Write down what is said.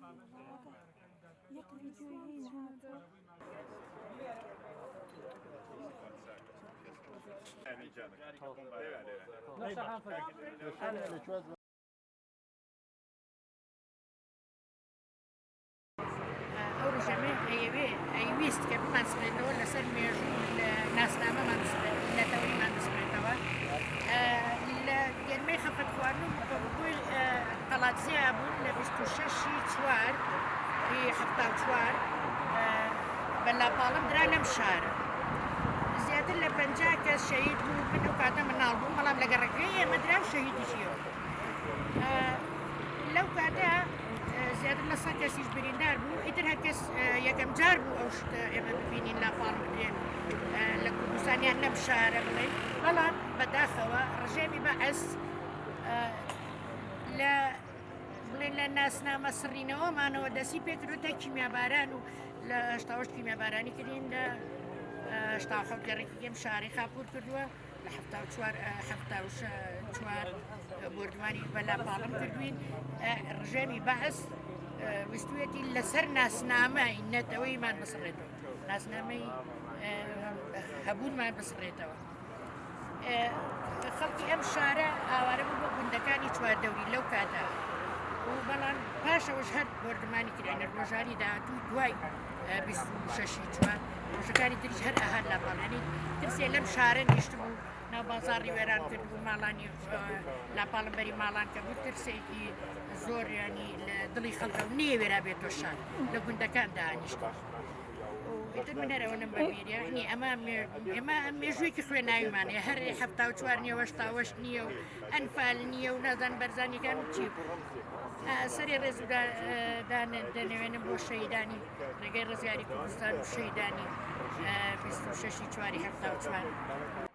ئەو ڕژەمە ئەیویست کە بمانسرێتەوە لەسەر مێژوو ناسنامەمان نەتەوەیمان بسرێتەوە لە گەرمەی خەفەت خواردن بۆی قەڵاتزیە بوون لە 26/4 74 بە لاپاڵم درا لەم شارە زیاتر لە 50 کەس شەهید بوو من ئەو کاتە مناڵ بووم بەڵام لە گەڕەکەی ئێمە درا و شەهیدیشیەوە لەو کاتە زیاتر لە 100 کەسیش بریندار بوو ئیتر هەر کەس یەکەم جار بوو ئەو شتە ئێمە ببینین لاپاڵ بدرێن لە کوردستانیان لەم شارە بڵێن بەڵام بەداخەوە ڕژێمی بەعەس لە بڵێن لە ناسنامە سڕینەوەمانەوە دەستی پێکردوتە کیمیاباران و لە 88 کیمیابارانی کردین لە 87 گەڕێکی گەم شاری خاپور کردووە لە 74 بۆردومانی بە لاپاڵم کردوین ڕژێمی بەعەس ویستوێتی لەسەر ناسنامەی نەتەوەیمان بسڕێتەوە ناسنامەی هەبوونمان بسڕێتەوە خەڵکی ئەم شارە ئاوارە بوو بۆ گوندەکانی چواردەوری لەو کاتا و بەڵام پاشەوەش هەر بۆردمانی کردێنە ڕۆژانی داهاتوو دوای 26/4 ڕۆژەکانی تریش هەر ئاهات لاپاڵانی ترسێ لەم شارە نیشت بوو ناو بازاڕی وێران کرد بوو ماڵانی لاپاڵم بەری ماڵان کە بوو ترسێکی زۆر ینی لە دڵی خەڵکە و نێ وێرا بێتۆ شار لە گوندەکان داهانیشت ئیتر من هەرەوە نم بەبیریە ئێمە مێژوویەکی خوێناویمانێ هەر 74 نیە 88 نییە و ئەنفال نییە و نازان بەرزانیەکان و چی سەری ڕێز دەنەوێنم بۆ شەهیدانی ڕێگەی ڕزگاری کوردستان و شەهیدانی 26/4 74